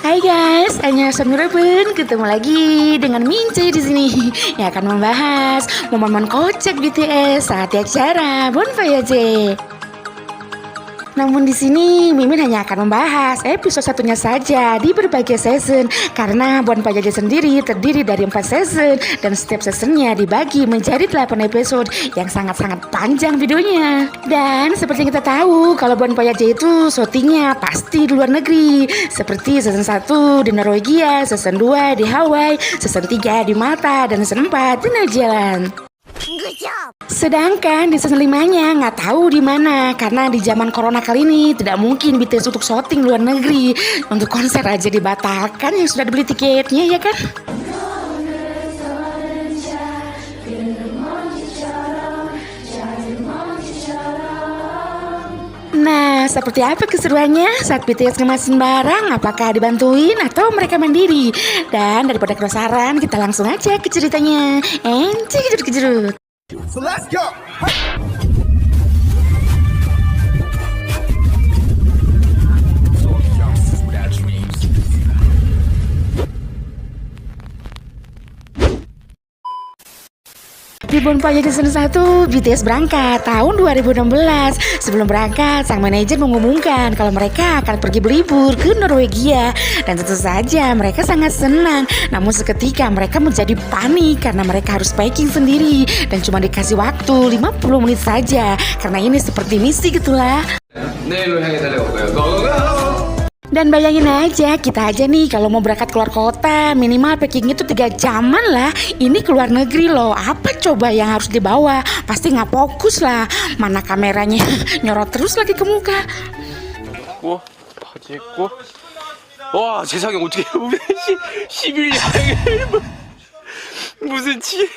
Hai guys, annyeonghaseyo yurobun. Ketemu lagi dengan Mince di sini yang akan membahas momen-momen kocak BTS saat di acara Bon Voyage. Namun di sini Mimin hanya akan membahas episode satunya saja di berbagai season karena Bon Voyage sendiri terdiri dari 4 season dan setiap seasonnya dibagi menjadi 8 episode yang sangat-sangat panjang videonya. Dan seperti yang kita tahu kalau Bon Voyage itu syutingnya pasti di luar negeri, seperti season 1 di Norwegia, season 2 di Hawaii, season 3 di Malta, dan season 4 di New Zealand. Sedangkan di season 5-nya nggak tahu di mana karena di zaman corona kali ini tidak mungkin BTS untuk syuting luar negeri. Untuk konser aja dibatalkan yang sudah dibeli tiketnya ya kan. Nah, seperti apa keseruannya saat BTS ngemasin barang? Apakah dibantuin atau mereka mandiri? Dan daripada penasaran, kita langsung aja ke ceritanya. Kejerut. So let's go. Di Bon Voyage season 1, BTS berangkat tahun 2016. Sebelum berangkat, sang manajer mengumumkan kalau mereka akan pergi berlibur ke Norwegia. Dan tentu saja mereka sangat senang. Namun seketika mereka menjadi panik karena mereka harus packing sendiri. Dan cuma dikasih waktu 50 menit saja. Karena ini seperti misi gitulah. Dan bayangin aja, kita aja nih kalau mau berangkat keluar kota minimal packing itu 3 jaman lah. Ini keluar negeri loh, apa coba yang harus dibawa? Pasti nggak fokus lah, mana kameranya nyorot terus lagi ke muka. 와, 바지 입고 와, 세상에 어떻게 11년 무슨 치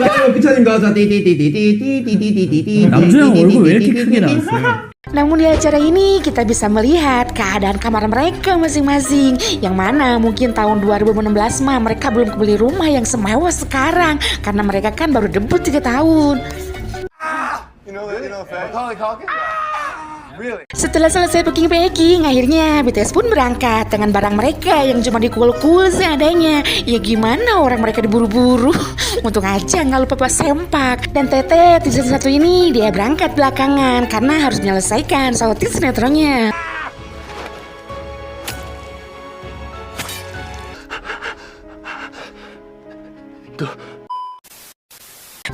자, 기차님과 자 띠띠띠띠띠띠띠띠띠띠띠 남주형 얼굴 왜 이렇게 크게 나왔어요? Namun di acara ini kita bisa melihat keadaan kamar mereka masing-masing. Yang mana mungkin tahun 2016 mah mereka belum beli rumah yang semewah sekarang. Karena mereka kan baru debut 3 tahun. Setelah selesai packing, akhirnya BTS pun berangkat dengan barang mereka yang cuma dikul-kul seadanya. Ya gimana orang mereka diburu-buru. Untung aja nggak lupa pas sempak. Dan Tete di season 1 ini dia berangkat belakangan karena harus menyelesaikan syuting sinetronnya.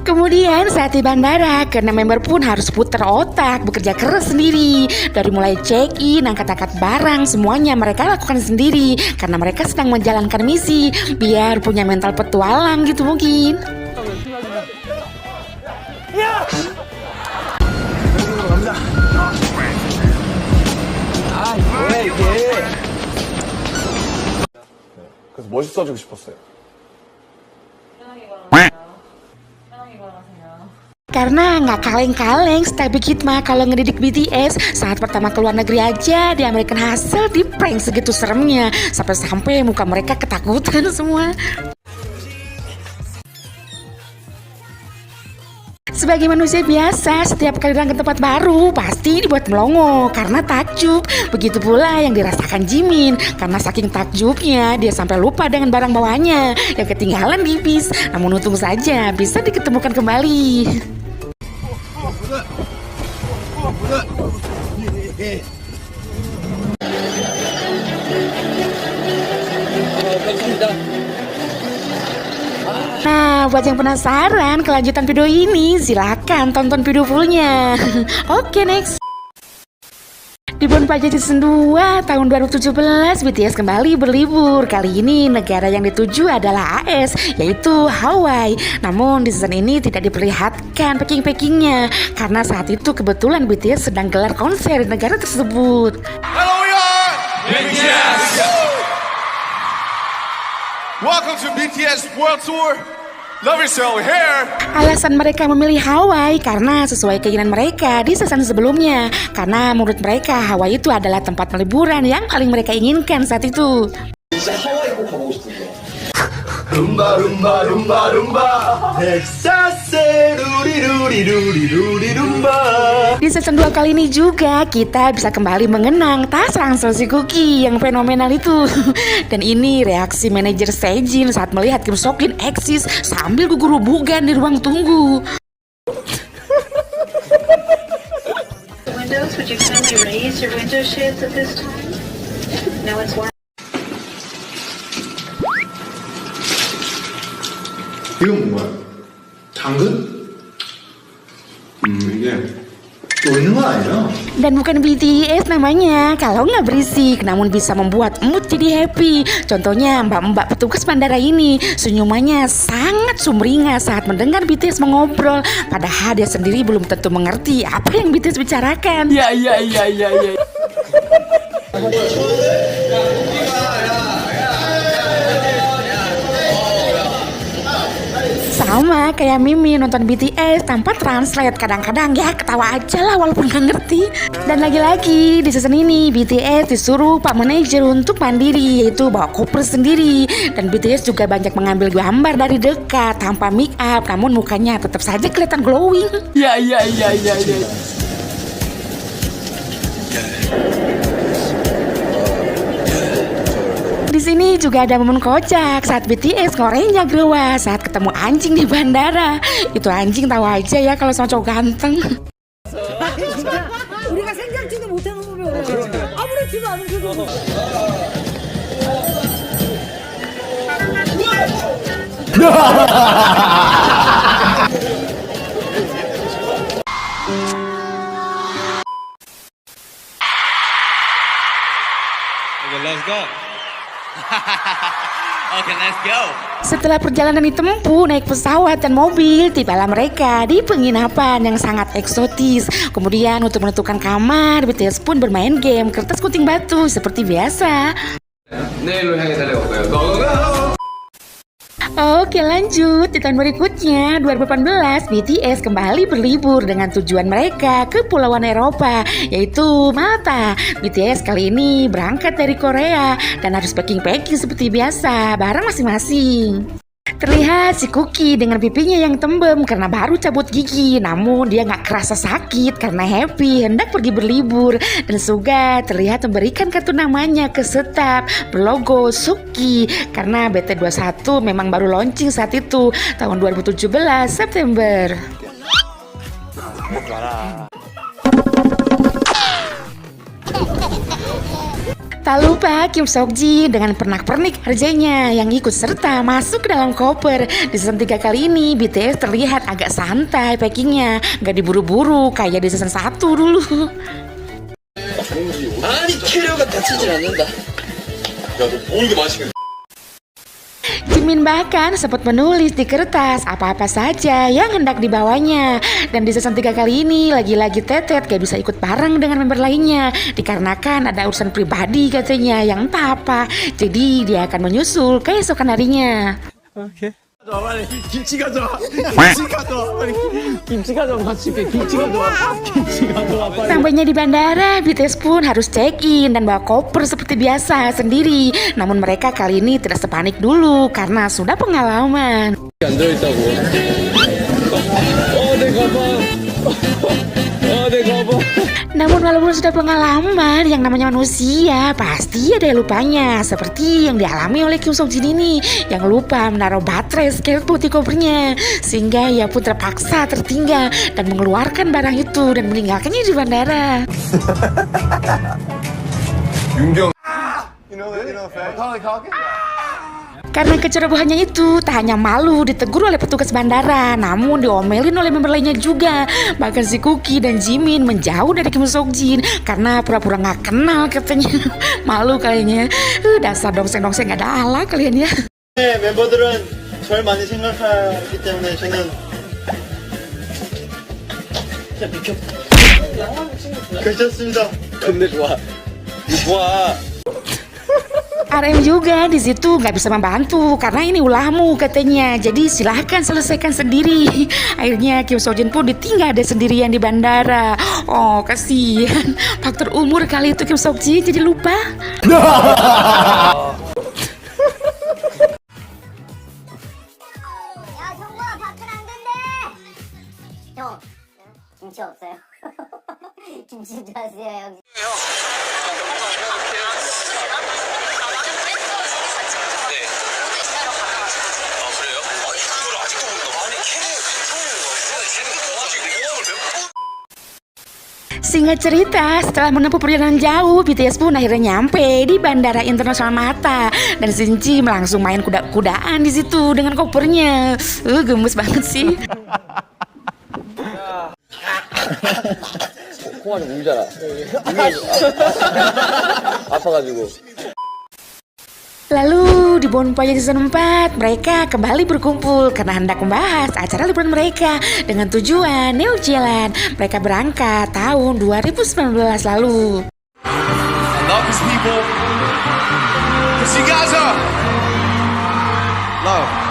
Kemudian saat di bandara, karena member pun harus putar otak, bekerja keras sendiri. Dari mulai check-in, angkat-angkat barang, semuanya mereka lakukan sendiri. Karena mereka sedang menjalankan misi, biar punya mental petualang gitu mungkin. 그래서 멋있어지고 싶었어요. Karena nggak kaleng-kaleng Stay Big Hit mah kalau ngedidik BTS. Saat pertama keluar negeri aja di American Hustle di prank segitu seremnya. Sampai-sampai muka mereka ketakutan semua. Sebagai manusia biasa, setiap kali datang ke tempat baru pasti dibuat melongo karena takjub. Begitu pula yang dirasakan Jimin. Karena saking takjubnya, dia sampai lupa dengan barang bawahnya yang ketinggalan di bis. Namun untung saja bisa diketemukan kembali. Nah, buat yang penasaran kelanjutan video ini, silakan tonton video fullnya. Oke, next. Di Bon Voyage season 2 tahun 2017, BTS kembali berlibur. Kali ini negara yang dituju adalah AS, yaitu Hawaii. Namun di season ini tidak diperlihatkan packing-packingnya karena saat itu kebetulan BTS sedang gelar konser di negara tersebut. Hello, we are BTS. Welcome to BTS World Tour. Love yourself here. Alasan mereka memilih Hawaii karena sesuai keinginan mereka di season sebelumnya. Karena menurut mereka Hawaii itu adalah tempat liburan yang paling mereka inginkan saat itu. rumba rumba rumba rumba Texase ruri ruri ruri ruri rumba. Di season 2 kali ini juga kita bisa kembali mengenang tas ransel si Cookie yang fenomenal itu. Dan ini reaksi manajer Sejin saat melihat Kim Seokjin eksis sambil gugur bugan di ruang tunggu. Windows, would you kindly raise your window shades at this time? No, it's one. 이건 뭐야? 당근? 이게 또 있는 거 아니야? Dan bukan BTS namanya, kalau nggak berisik namun bisa membuat mood jadi happy. Contohnya mbak-mbak petugas bandara ini, senyumannya sangat sumringah saat mendengar BTS mengobrol. Padahal dia sendiri belum tentu mengerti apa yang BTS bicarakan. Ya. Sama kayak Mimi nonton BTS tanpa translate, kadang-kadang ya ketawa aja lah walaupun gak ngerti. Dan lagi-lagi di season ini BTS disuruh pak manajer untuk mandiri, yaitu bawa koper sendiri. Dan BTS juga banyak mengambil gambar dari dekat tanpa make up, namun mukanya tetap saja kelihatan glowing. Ya. Di sini juga ada momen kocak saat BTS ngorenya grewa saat ketemu anjing di bandara. Itu anjing tahu aja ya kalau sama cowok ganteng. 우리가 생각지도 못하는 거면 아무렇지도 않은데도 Setelah perjalanan ditempuh naik pesawat dan mobil, tibalah mereka di penginapan yang sangat eksotis. Kemudian untuk menentukan kamar, BTS pun bermain game kertas gunting batu seperti biasa. 내일로 향해 달려볼까요? Oke lanjut, di tahun berikutnya 2018 BTS kembali berlibur dengan tujuan mereka ke Pulauan Eropa, yaitu Malta. BTS kali ini berangkat dari Korea dan harus packing-packing seperti biasa, barang masing-masing. Terlihat si Cookie dengan pipinya yang tembem karena baru cabut gigi, namun dia gak kerasa sakit karena happy hendak pergi berlibur. Dan Suga terlihat memberikan kartu namanya ke Setap berlogo Suki karena BT21 memang baru launching saat itu tahun 2017 September. Tak lupa Kim Seokjin dengan pernak-pernik harganya yang ikut serta masuk ke dalam koper. Di season 3 kali ini BTS terlihat agak santai packingnya, gak diburu-buru kayak di season 1 dulu. 아니 캐리어가 다치질 않는다. 야너 뭐 이게 맛있겠네. Jimin bahkan sempat menulis di kertas apa-apa saja yang hendak dibawanya. Dan di season 3 kali ini lagi-lagi Tetet gak bisa ikut bareng dengan member lainnya dikarenakan ada urusan pribadi katanya yang entah apa. Jadi dia akan menyusul keesokan harinya. 오케이. 빨리 김치 가져와. 김치 가져와 맛있게 김치 가져와. 빨리. Sampainya di bandara, BTS pun harus check-in dan bawa koper seperti biasa sendiri. Namun mereka kali ini tidak sepanik dulu karena sudah pengalaman. 안 들어있다고. 내 가방. 내 가방. Namun walaupun sudah pengalaman, yang namanya manusia pasti ada yang lupanya. Seperti yang dialami oleh Kim Seokjin ini, yang lupa menaruh baterai skateboard di kopernya, sehingga ia pun terpaksa tertinggal dan mengeluarkan barang itu dan meninggalkannya di bandara. 윤경. Karena kecerobohannya itu, tak hanya malu ditegur oleh petugas bandara, namun diomelin oleh member lainnya juga. Bahkan si Cookie dan Jimin menjauh dari Kim Seokjin karena pura-pura gak kenal katanya. Malu kayaknya. Dasar dongseng-dongseng gak ada ala kalian ya. 네, 멤버들은 절 많이 생각하기 때문에 저는 그냥 비켜. 괜찮습니다. 근데 좋아. 좋아. RM juga di situ nggak bisa membantu karena ini ulahmu katanya. Jadi silahkan selesaikan sendiri. Akhirnya Kim Seokjin pun ditinggal ada sendirian di bandara. Oh kasihan. Faktor umur kali itu Kim Seokjin jadi lupa. 진짜 하세요. Singkat cerita, setelah menempuh perjalanan jauh, BTS pun akhirnya nyampe di Bandara Internasional Mata dan Shinji langsung main kuda-kudaan di situ dengan kopernya. Gemes banget sih. 콩아 좀 울잖아. 아파가지고. Lalu di Bonfire Season 4, mereka kembali berkumpul karena hendak membahas acara liburan mereka dengan tujuan New Zealand. Mereka berangkat tahun 2019 lalu. I love these people. Cause you guys are love.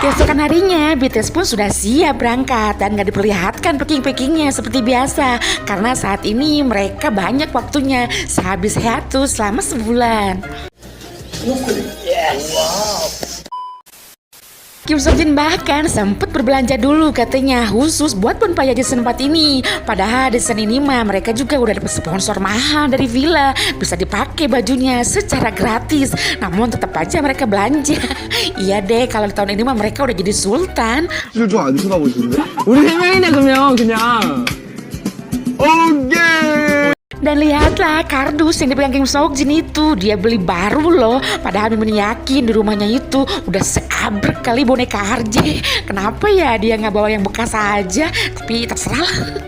Keesokan harinya, BTS pun sudah siap berangkat dan gak diperlihatkan packing-packingnya seperti biasa karena saat ini mereka banyak waktunya sehabis hiatus selama sebulan. Kim Seokjin bahkan sempat berbelanja dulu katanya khusus buat Bonfire Season 4 ini. Padahal di season ini mah mereka juga udah dapat sponsor mahal dari Villa, bisa dipakai bajunya secara gratis. Namun tetap aja mereka belanja. Iya deh, kalau di tahun ini mah mereka udah jadi sultan. 좀안 쳐다보시는데? 우리 세 명이네 그러면 그냥. 오케이. Dan lihatlah kardus yang dipegang Kim Seokjin itu, dia beli baru loh. Padahal Mimin yakin di rumahnya itu udah seabrek kali boneka RJ. Kenapa ya dia nggak bawa yang bekas aja? Tapi terserah.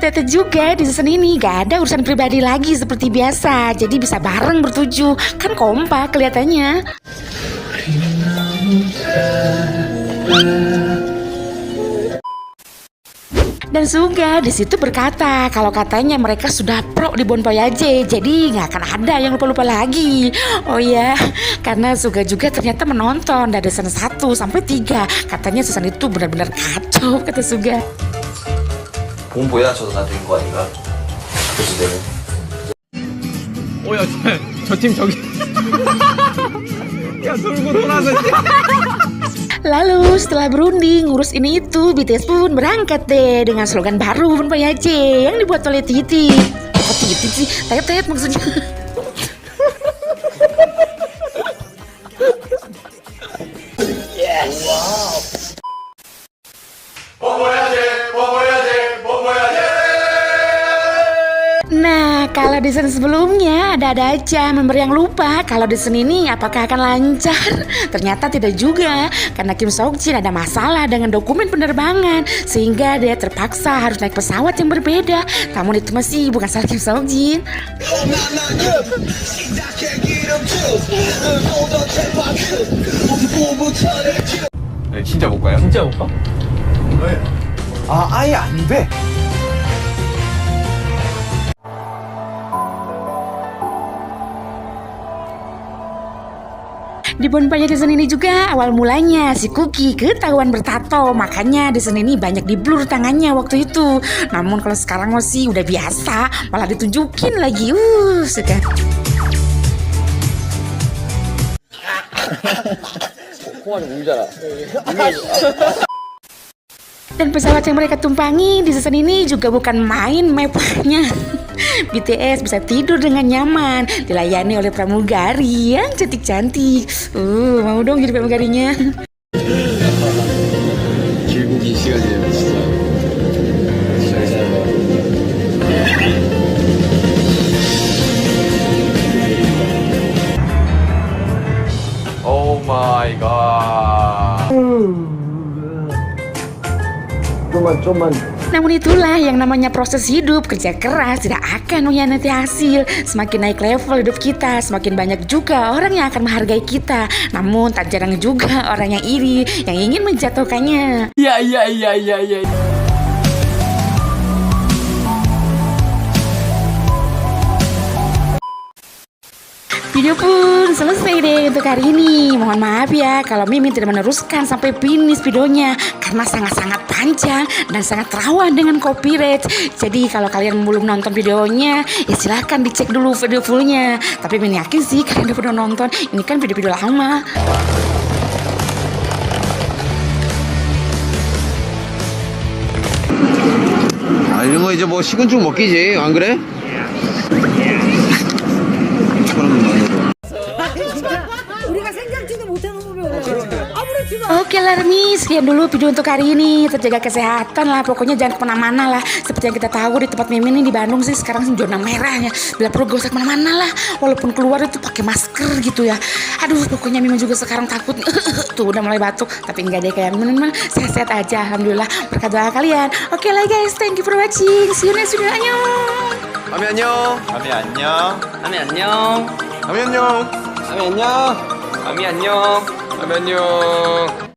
Tete juga di season ini gak ada urusan pribadi lagi seperti biasa. Jadi bisa bareng bertujuh, kan kompak kelihatannya. Dan Suga di situ berkata kalau katanya mereka sudah pro di Bonfire aja, jadi nggak akan ada yang lupa-lupa lagi. Oh ya, karena Suga juga ternyata menonton dari season 1 sampai 3. Katanya season itu benar-benar kacau, kata Suga. 공부해야 저도 다 된 거 아닌가? 그래서 내가. 오야 저 팀 저기. 야 돌고 돌아서. Lalu setelah berunding ngurus ini itu, BTS pun berangkat deh dengan slogan baru Bonfire aja yang dibuat oleh Titi. Kok Titi sih? Tet maksudnya. Yes. Wow. Nah, kalau di season sebelumnya ada aja member yang lupa kalau di season ini apakah akan lancar. Ternyata tidak juga, karena Kim Seokjin ada masalah dengan dokumen penerbangan sehingga dia terpaksa harus naik pesawat yang berbeda. Namun itu masih bukan salah Kim Seokjin. 진짜 못 가요? 진짜 못 가? 아, 아예 안 돼. Di Bonfire season ini juga awal mulanya si Cookie ketahuan bertato, makanya di season ini banyak di blur tangannya waktu itu. Namun kalau sekarang masih udah biasa, malah ditunjukin lagi. Suka. 콩아 좀 울잖아. Dan pesawat yang mereka tumpangi di season ini juga bukan main mewahnya. BTS bisa tidur dengan nyaman, dilayani oleh pramugari yang cantik-cantik. Mau dong jadi pramugarinya. 길고 긴 시간이에요, 진짜. 잘 살아. Oh my god. 좀만. Namun itulah yang namanya proses hidup, kerja keras tidak akan mengkhianati hasil. Semakin naik level hidup kita, semakin banyak juga orang yang akan menghargai kita. Namun tak jarang juga orang yang iri, yang ingin menjatuhkannya. Iya. Video pun selesai deh untuk hari ini. Mohon maaf ya kalau Mimin tidak meneruskan sampai finish videonya karena sangat-sangat panjang dan sangat rawan dengan copyright. Jadi kalau kalian belum nonton videonya, ya silahkan dicek dulu video fullnya. Tapi Mimin yakin sih kalian udah pernah nonton. Ini kan video-video lama. 이제 뭐 식은죽 먹기지, 안 그래? 진짜 우리가 생각지도 못한 호흡이 올라가. 아무렇지도 않아. Oke lah Remi, sekian dulu video untuk hari ini. Terjaga kesehatan lah, pokoknya jangan kemana-mana lah. Seperti yang kita tahu di tempat Mimin ini di Bandung sih sekarang zona merahnya. Bila perlu gak usah kemana-mana lah, walaupun keluar itu pakai masker gitu ya. Aduh, pokoknya Mimin juga sekarang takut nih. Tuh udah mulai batuk, tapi enggak deh kayak Mimin, sehat-sehat aja, alhamdulillah. Berkat doa kalian. Oke lah guys, thank you for watching. See you next video. Annyeong. 아미 안녕. 아미 안녕. 아미 안녕. 아미 안녕. 아미 안녕. 아미 안녕. 아미 안녕.